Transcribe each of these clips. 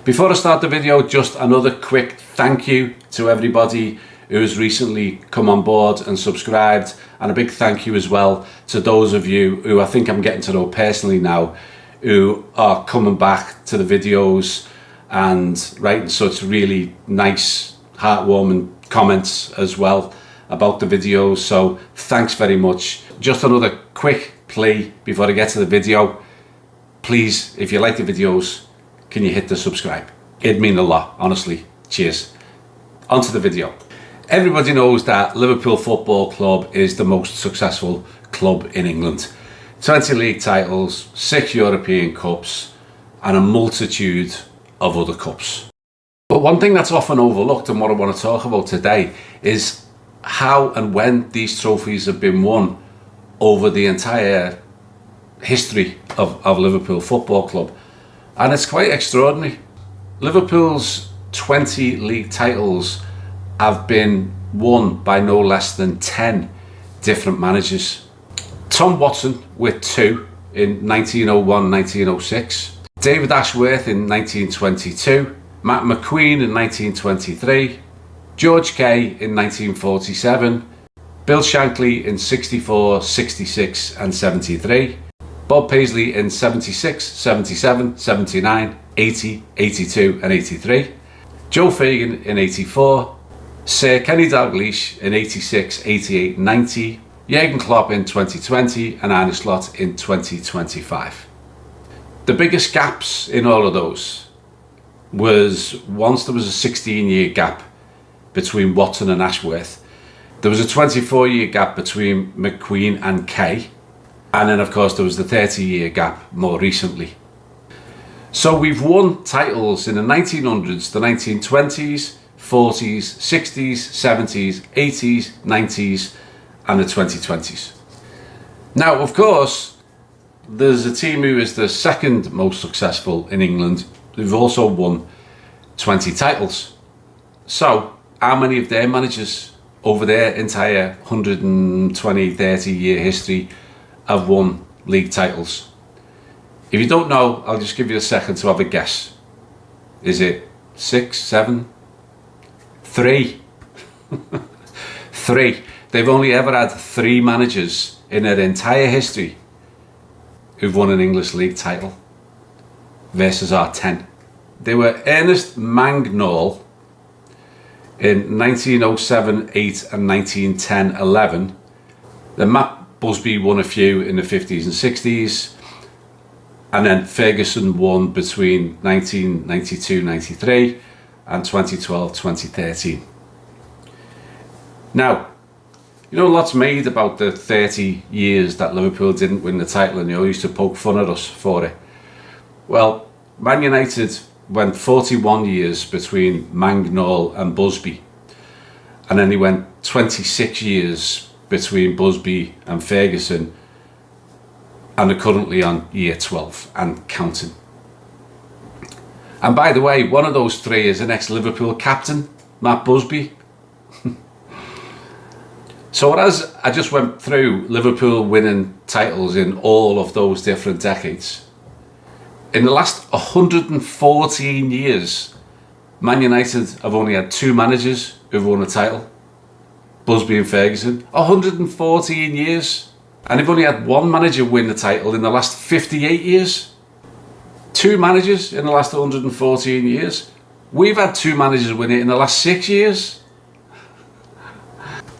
Before I start the video, just another quick thank you to everybody who has recently come on board and subscribed, and a big thank you as well to those of you who I think I'm getting to know personally now, who are coming back to the videos and writing such really nice, heartwarming comments as well about the videos. So thanks very much. Just another quick plea before I get to the video. Please, if you like the videos, can you hit the subscribe? It'd mean a lot, honestly. Cheers. On to the video. Everybody knows that Liverpool Football Club is the most successful club in England. 20 league titles, 6 European Cups, and a multitude of other cups. But one thing that's often overlooked, and what I want to talk about today, is how and when these trophies have been won over the entire history of Liverpool Football Club. And it's quite extraordinary. Liverpool's 20 league titles have been won by no less than 10 different managers. Tom Watson with 2 in 1901-1906, David Ashworth in 1922, Matt McQueen in 1923, George Kay in 1947, Bill Shankly in 64, 66 and 73, Bob Paisley in 76, 77, 79, 80, 82 and 83, Joe Fagan in 84, Sir Kenny Dalglish in 86, 88, 90, Jurgen Klopp in 2020 and Arne Slot in 2025. The biggest gaps in all of those was once there was a 16-year gap between Watson and Ashworth. There was a 24-year gap between McQueen and Kay. And then, of course, there was the 30-year gap more recently. So we've won titles in the 1900s, the 1920s, 40s, 60s, 70s, 80s, 90s, and the 2020s. Now, of course, there's a team who is the second most successful in England who've also won 20 titles. So, how many of their managers over their entire 120, 30-year history have won league titles? If you don't know, I'll just give you a second to have a guess. Is it 6, 7? 3? 3. They've only ever had 3 managers in their entire history who've won an English league title versus our 10. They were Ernest Mangnall in 1907-8 and 1910-11. Then Matt Busby won a few in the 50s and 60s. And then Ferguson won between 1992-93 and 2012-2013. Now, you know, lots made about the 30 years that Liverpool didn't win the title, and they all used to poke fun at us for it. Well, Man United went 41 years between Mangnall and Busby, and then they went 26 years between Busby and Ferguson, and they're currently on year 12 and counting. And by the way, one of those 3 is an ex-Liverpool captain, Matt Busby. So as I just went through Liverpool winning titles in all of those different decades, in the last 114 years, Man United have only had 2 managers who've won a title, Busby and Ferguson. 114 years. And they've only had 1 manager win the title in the last 58 years. 2 managers in the last 114 years. We've had 2 managers win it in the last 6 years.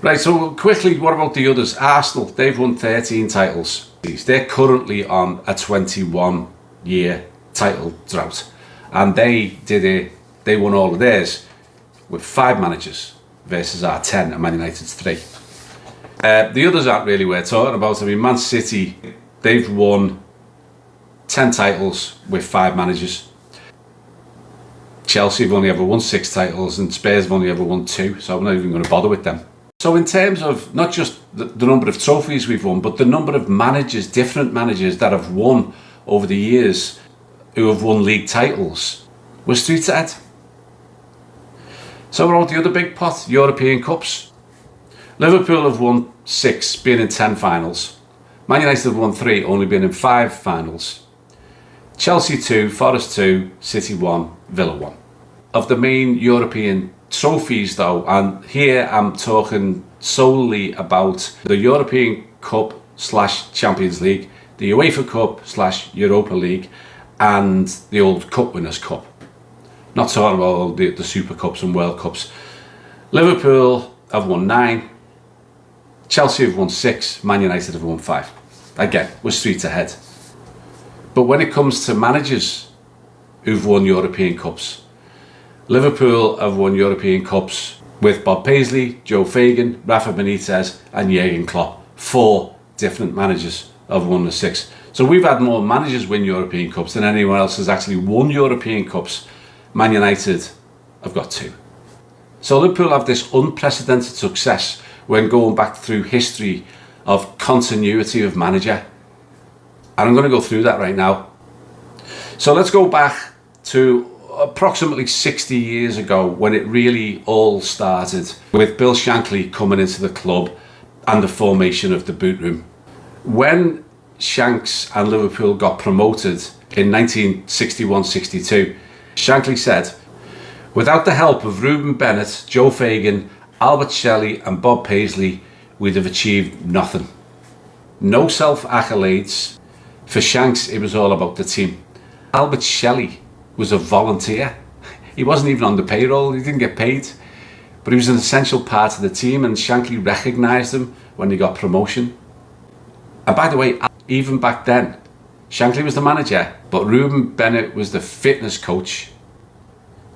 Right, so quickly, what about the others? Arsenal, they've won 13 titles. They're currently on a 21-year title drought. And they won all of theirs with 5 managers versus our 10 and Man United's 3. The others aren't really worth talking about. I mean, Man City, they've won 10 titles with 5 managers. Chelsea have only ever won 6 titles, and Spurs have only ever won 2, so I'm not even going to bother with them. So in terms of not just the number of trophies we've won, but the number of managers, different managers that have won over the years, who have won league titles, we're streets ahead. So what about the other big pot, European Cups? Liverpool have won 6, being in 10 finals. Man United have won 3, only being in 5 finals. Chelsea 2, Forest 2, City 1, Villa 1. Of the main European trophies though, and here I'm talking solely about the European Cup / Champions League, the UEFA Cup / Europa League, and the old Cup Winners' Cup. Not talking about all the Super Cups and World Cups. Liverpool have won 9, Chelsea have won 6, Man United have won 5. Again, we're streets ahead. But when it comes to managers who've won European Cups, Liverpool have won European Cups with Bob Paisley, Joe Fagan, Rafa Benitez and Jurgen Klopp. 4 different managers have won the 6. So we've had more managers win European Cups than anyone else has actually won European Cups. Man United have got 2. So Liverpool have this unprecedented success when going back through history of continuity of manager. And I'm going to go through that right now. So let's go back to approximately 60 years ago when it really all started with Bill Shankly coming into the club and the formation of the boot room. When Shanks and Liverpool got promoted in 1961-62, Shankly said, "Without the help of Ruben Bennett, Joe Fagan, Albert Shelley and Bob Paisley, we'd have achieved nothing." No self-accolades. For Shanks, it was all about the team. Albert Shelley was a volunteer. He wasn't even on the payroll, he didn't get paid. But he was an essential part of the team and Shankly recognised him when he got promotion. And by the way, even back then, Shankly was the manager, but Ruben Bennett was the fitness coach.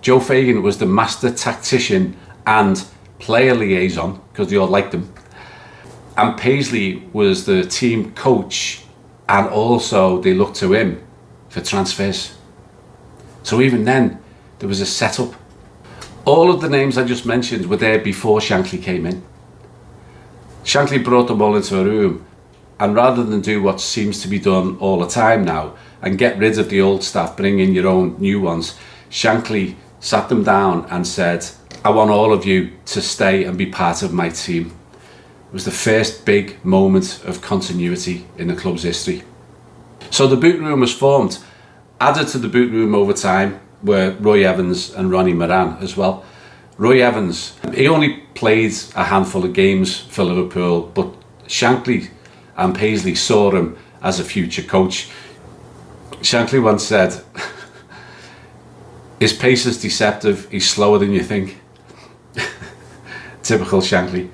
Joe Fagan was the master tactician and player liaison, because they all liked him. And Paisley was the team coach, and also they looked to him for transfers. So even then, there was a setup. All of the names I just mentioned were there before Shankly came in. Shankly brought them all into a room, and rather than do what seems to be done all the time now and get rid of the old staff, bring in your own new ones, Shankly sat them down and said, "I want all of you to stay and be part of my team." It was the first big moment of continuity in the club's history. So the boot room was formed. Added to the boot room over time were Roy Evans and Ronnie Moran as well. Roy Evans, he only played a handful of games for Liverpool, but Shankly and Paisley saw him as a future coach. Shankly once said, "His pace is deceptive, he's slower than you think." Typical Shankly.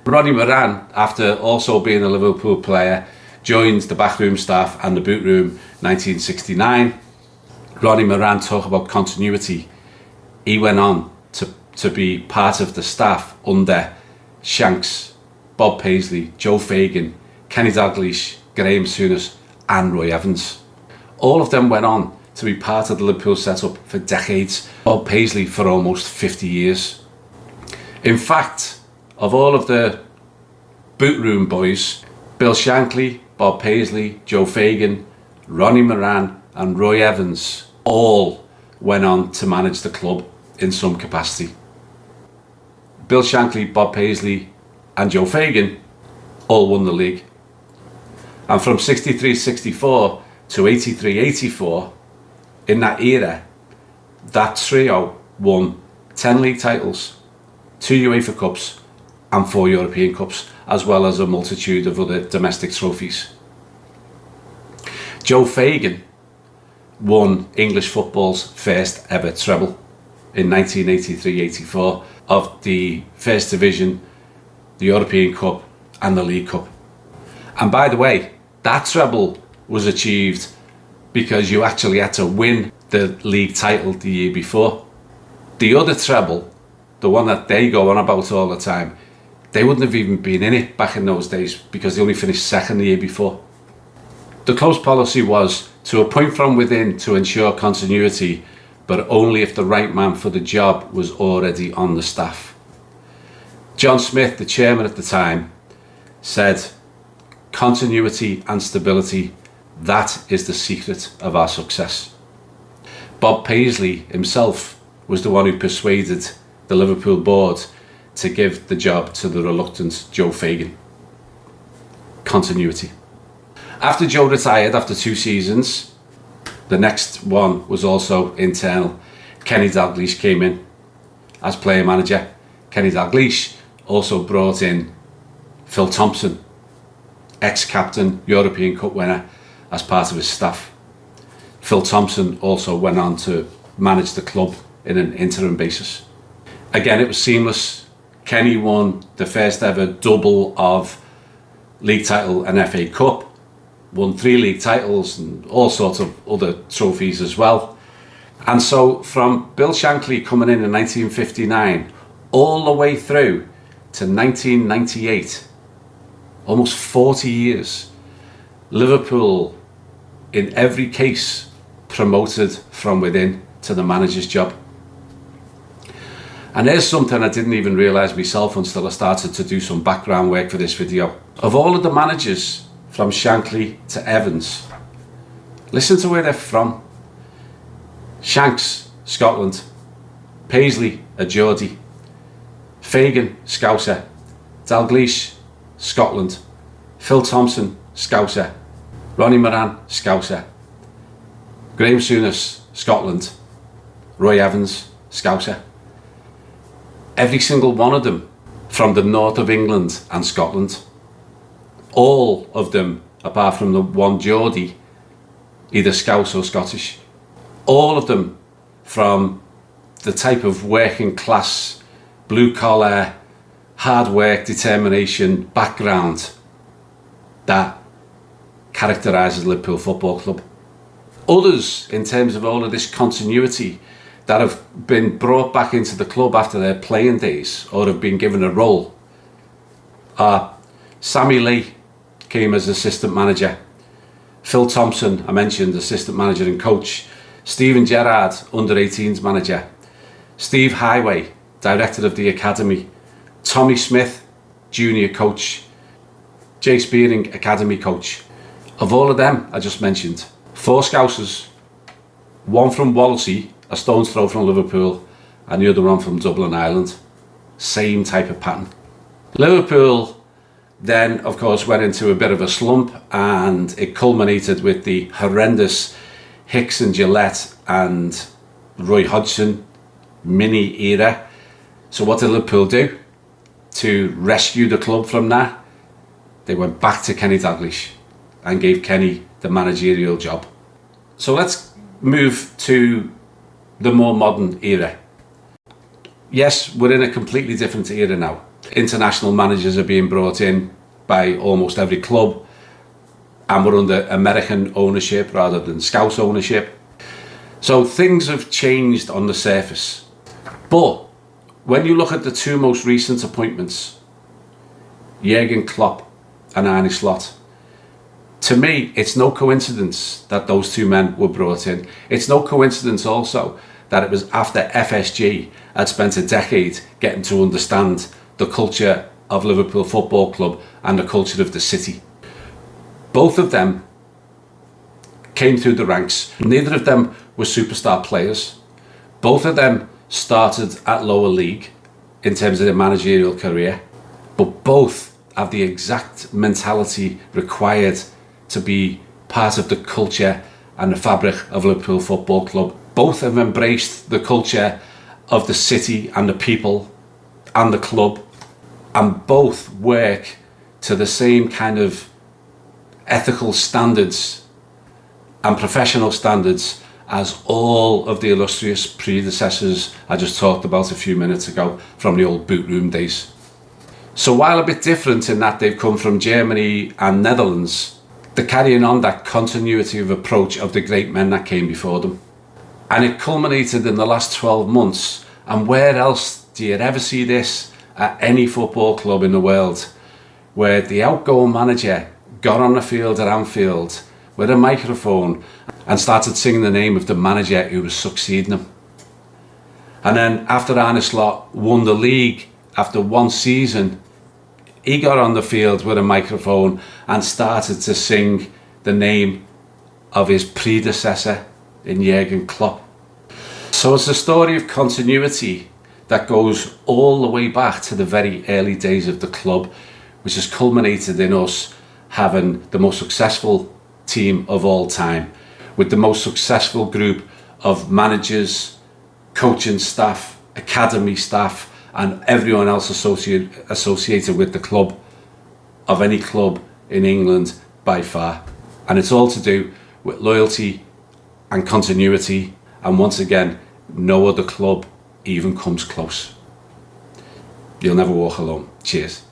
Ronnie Moran, after also being a Liverpool player, joined the backroom staff and the boot room 1969. Ronnie Moran, talk about continuity. He went on to be part of the staff under Shanks, Bob Paisley, Joe Fagan, Kenny Dalglish, Graham Souness and Roy Evans. All of them went on to be part of the Liverpool setup for decades. Bob Paisley for almost 50 years. In fact, of all of the boot room boys, Bill Shankly, Bob Paisley, Joe Fagan, Ronnie Moran and Roy Evans all went on to manage the club in some capacity. Bill Shankly, Bob Paisley and Joe Fagan all won the league. And from 63-64 to 83-84, in that era, that trio won 10 league titles, 2 UEFA Cups and 4 European Cups, as well as a multitude of other domestic trophies. Joe Fagan won English football's first ever treble in 1983-84 of the First Division, the European Cup and the League Cup. And by the way, that treble was achieved because you actually had to win the league title the year before. The other treble, the one that they go on about all the time, they wouldn't have even been in it back in those days because they only finished second the year before. The club's policy was to appoint from within to ensure continuity, but only if the right man for the job was already on the staff. John Smith, the chairman at the time, said, "Continuity and stability, that is the secret of our success." Bob Paisley himself was the one who persuaded the Liverpool board to give the job to the reluctant Joe Fagan. Continuity. After Joe retired after 2 seasons, The next one was also internal. Kenny Dalglish came in as player manager. Kenny Dalglish also brought in Phil Thompson, ex-captain, European Cup winner, as part of his staff. Phil Thompson also went on to manage the club in an interim basis. Again, it was seamless. Kenny won the first ever double of league title and FA Cup, won 3 league titles and all sorts of other trophies as well. And so from Bill Shankly coming in 1959 all the way through to 1998, almost 40 years, Liverpool in every case promoted from within to the manager's job. And there's something I didn't even realise myself until I started to do some background work for this video. Of all of the managers from Shankly to Evans, listen to where they're from. Shanks, Scotland. Paisley, a Geordie. Fagan, Scouser. Dalglish, Scotland. Phil Thompson, Scouser. Ronnie Moran, Scouser. Graham Souness, Scotland. Roy Evans, Scouser. Every single one of them from the north of England and Scotland. All of them, apart from the one Geordie, either Scouse or Scottish. All of them from the type of working class, blue collar, hard work, determination background that characterises Liverpool Football Club. Others, in terms of all of this continuity, that have been brought back into the club after their playing days or have been given a role, are Sammy Lee came as assistant manager, Phil Thompson, I mentioned, assistant manager and coach, Stephen Gerrard, under-18s manager, Steve Highway, director of the academy, Tommy Smith, junior coach, Jay Spearing, academy coach. Of all of them I just mentioned, 4 Scousers, 1 from Wallasey, a stone's throw from Liverpool, and the other one from Dublin, Ireland. Same type of pattern. Liverpool then, of course, went into a bit of a slump, and it culminated with the horrendous Hicks and Gillette and Roy Hodgson mini era. So what did Liverpool do to rescue the club from that? They went back to Kenny Dalglish and gave Kenny the managerial job. So let's move to the more modern era. Yes, we're in a completely different era now. International managers are being brought in by almost every club, and we're under American ownership rather than Scouse ownership. So things have changed on the surface. But when you look at the 2 most recent appointments, Jurgen Klopp and Arne Slot, to me, it's no coincidence that those 2 men were brought in. It's no coincidence also that it was after FSG had spent a decade getting to understand the culture of Liverpool Football Club and the culture of the city. Both of them came through the ranks. Neither of them were superstar players. Both of them started at lower league in terms of their managerial career, but both have the exact mentality required to be part of the culture and the fabric of Liverpool Football Club. Both have embraced the culture of the city and the people and the club, and both work to the same kind of ethical standards and professional standards as all of the illustrious predecessors I just talked about a few minutes ago from the old boot room days. So while a bit different in that they've come from Germany and Netherlands, they're carrying on that continuity of approach of the great men that came before them. And it culminated in the last 12 months. And where else do you ever see this at any football club in the world, where the outgoing manager got on the field at Anfield with a microphone and started singing the name of the manager who was succeeding him. And then after Arne Slot won the league after 1 season, he got on the field with a microphone and started to sing the name of his predecessor in Jurgen Klopp. So it's a story of continuity that goes all the way back to the very early days of the club, which has culminated in us having the most successful team of all time, with the most successful group of managers, coaching staff, academy staff, and everyone else associated with the club, of any club in England by far. And it's all to do with loyalty and continuity, and once again, no other club even comes close. You'll never walk alone. Cheers.